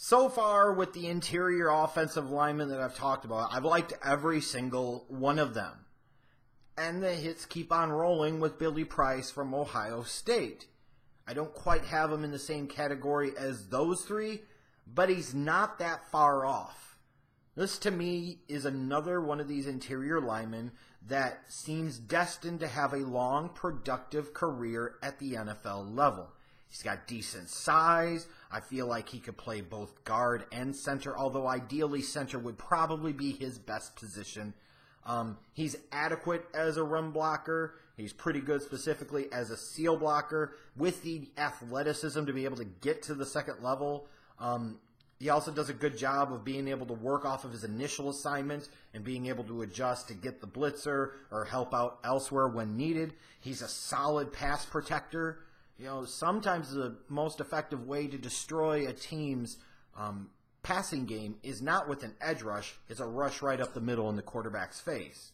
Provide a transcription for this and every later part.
So far, with the interior offensive linemen that I've talked about, I've liked every single one of them. And the hits keep on rolling with Billy Price from Ohio State. I don't quite have him in the same category as those three, but he's not that far off. This, to me, is another one of these interior linemen that seems destined to have a long, productive career at the NFL level. He's got decent size. I feel like he could play both guard and center, although ideally center would probably be his best position. He's adequate as a run blocker. He's pretty good specifically as a seal blocker with the athleticism to be able to get to the second level. He also does a good job of being able to work off of his initial assignment and being able to adjust to get the blitzer or help out elsewhere when needed. He's a solid pass protector. You know, sometimes the most effective way to destroy a team's passing game is not with an edge rush, it's a rush right up the middle in the quarterback's face.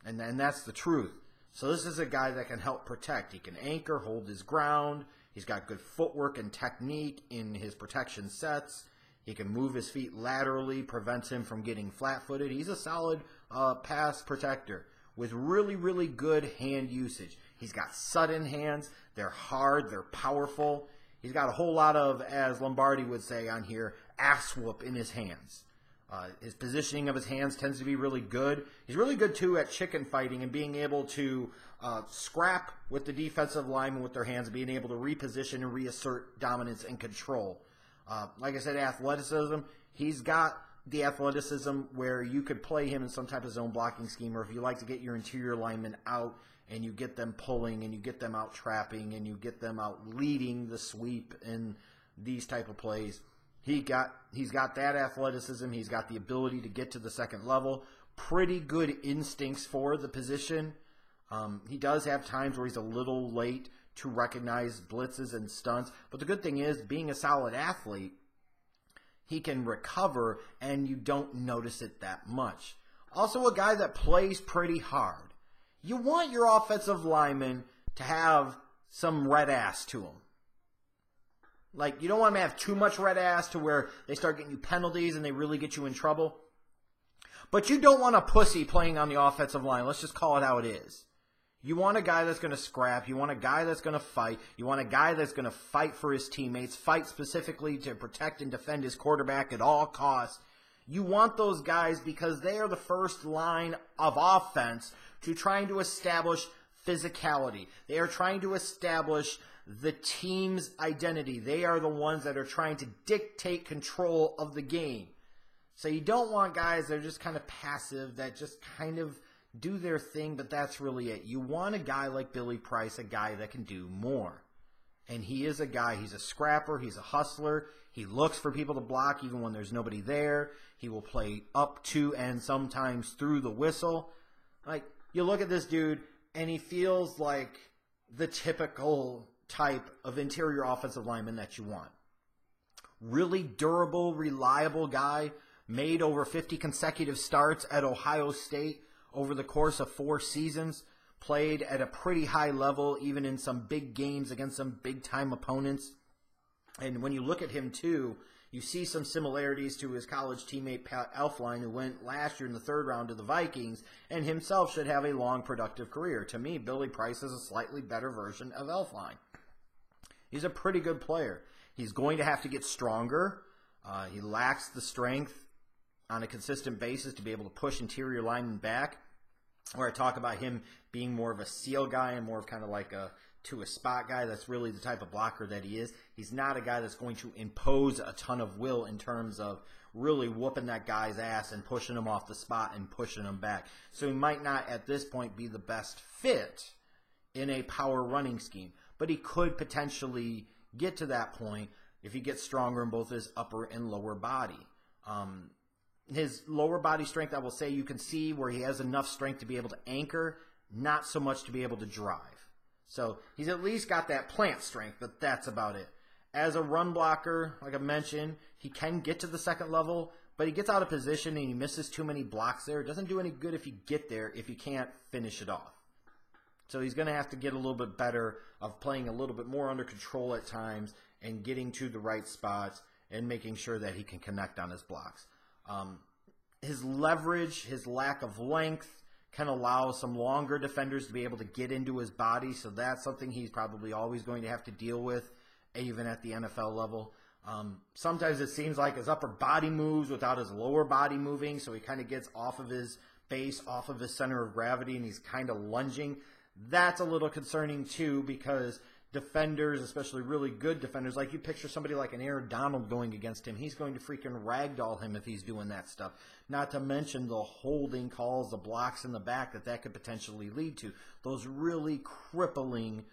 And that's the truth. So this is a guy that can help protect. He can anchor, hold his ground. He's got good footwork and technique in his protection sets. He can move his feet laterally, prevents him from getting flat-footed. He's a solid pass protector with really, really good hand usage. He's got sudden hands. They're hard. They're powerful. He's got a whole lot of, as Lombardi would say on here, ass whoop in his hands. His positioning of his hands tends to be really good. He's really good, too, at chicken fighting and being able to scrap with the defensive linemen with their hands, being able to reposition and reassert dominance and control. Like I said, athleticism. He's got the athleticism where you could play him in some type of zone blocking scheme, or if you like to get your interior linemen out and you get them pulling and you get them out trapping and you get them out leading the sweep in these type of plays. He's got that athleticism. He's got the ability to get to the second level. Pretty good instincts for the position. He does have times where he's a little late to recognize blitzes and stunts. But the good thing is, being a solid athlete, he can recover and you don't notice it that much. Also a guy that plays pretty hard. You want your offensive lineman to have some red ass to him. Like, you don't want them to have too much red ass to where they start getting you penalties and they really get you in trouble. But you don't want a pussy playing on the offensive line. Let's just call it how it is. You want a guy that's going to scrap. You want a guy that's going to fight. You want a guy that's going to fight for his teammates, fight specifically to protect and defend his quarterback at all costs. You want those guys because they are the first line of offense to trying to establish physicality. They are trying to establish the team's identity. They are the ones that are trying to dictate control of the game. So you don't want guys that are just kind of passive, that just kind of do their thing, but that's really it. You want a guy like Billy Price, a guy that can do more. And he is a guy, he's a scrapper, he's a hustler. He looks for people to block even when there's nobody there. He will play up to and sometimes through the whistle. Like, you look at this dude, and he feels like the typical type of interior offensive lineman that you want. Really durable, reliable guy, made over 50 consecutive starts at Ohio State over the course of 4 seasons, played at a pretty high level, even in some big games against some big-time opponents. And when you look at him, too, you see some similarities to his college teammate Pat Elflein, who went last year in the 3rd round to the Vikings, and himself should have a long, productive career. To me, Billy Price is a slightly better version of Elflein. He's a pretty good player. He's going to have to get stronger. He lacks the strength on a consistent basis to be able to push interior linemen back. Where I talk about him being more of a seal guy and more of kind of like a spot guy. That's really the type of blocker that he is. He's not a guy that's going to impose a ton of will in terms of really whooping that guy's ass and pushing him off the spot and pushing him back. So he might not at this point be the best fit in a power running scheme. But he could potentially get to that point if he gets stronger in both his upper and lower body. His lower body strength, I will say, you can see where he has enough strength to be able to anchor, not so much to be able to drive. So he's at least got that plant strength, but that's about it. As a run blocker, like I mentioned, he can get to the second level, but he gets out of position and he misses too many blocks there. It doesn't do any good if you get there if you can't finish it off. So he's going to have to get a little bit better of playing a little bit more under control at times and getting to the right spots and making sure that he can connect on his blocks. His leverage, his lack of length can allow some longer defenders to be able to get into his body, so that's something he's probably always going to have to deal with, even at the NFL level. Sometimes it seems like his upper body moves without his lower body moving, so he kind of gets off of his base, off of his center of gravity, and he's kind of lunging. That's a little concerning too, because defenders, especially really good defenders, like you picture somebody like an Aaron Donald going against him, he's going to freaking ragdoll him if he's doing that stuff. Not to mention the holding calls, the blocks in the back that could potentially lead to. Those really crippling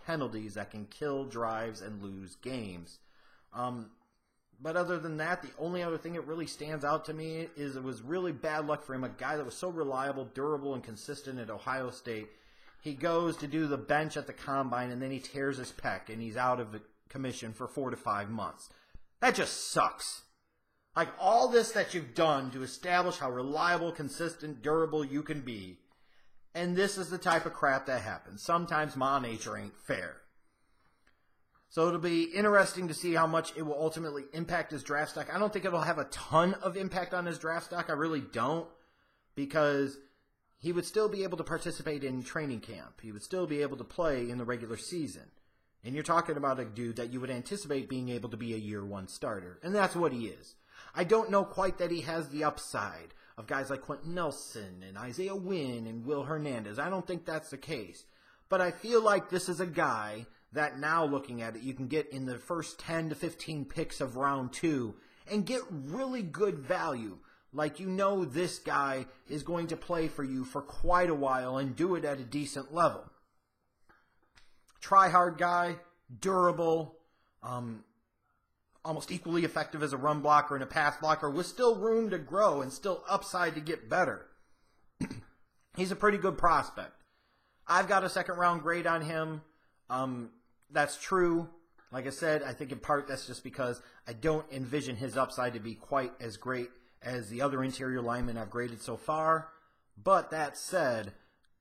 penalties that can kill drives and lose games. But other than that, the only other thing that really stands out to me is it was really bad luck for him, a guy that was so reliable, durable, and consistent at Ohio State. He goes to do the bench at the combine, and then he tears his pec, and he's out of commission for 4 to 5 months. That just sucks. Like, all this that you've done to establish how reliable, consistent, durable you can be, and this is the type of crap that happens. Sometimes Ma Nature ain't fair. So it'll be interesting to see how much it will ultimately impact his draft stock. I don't think it'll have a ton of impact on his draft stock. I really don't, because he would still be able to participate in training camp. He would still be able to play in the regular season. And you're talking about a dude that you would anticipate being able to be a year one starter. And that's what he is. I don't know quite that he has the upside of guys like Quentin Nelson and Isaiah Wynn and Will Hernandez. I don't think that's the case. But I feel like this is a guy that now, looking at it, you can get in the first 10 to 15 picks of round 2 and get really good value. Like, you know, this guy is going to play for you for quite a while and do it at a decent level. Try-hard guy, durable, almost equally effective as a run blocker and a pass blocker, with still room to grow and still upside to get better. He's a pretty good prospect. I've got a second-round grade on him. That's true. Like I said, I think in part that's just because I don't envision his upside to be quite as great as the other interior linemen I've graded so far. But that said,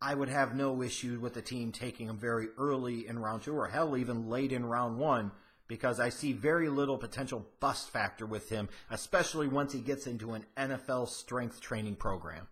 I would have no issue with the team taking him very early in round 2, or hell, even late in round 1, because I see very little potential bust factor with him, especially once he gets into an NFL strength training program.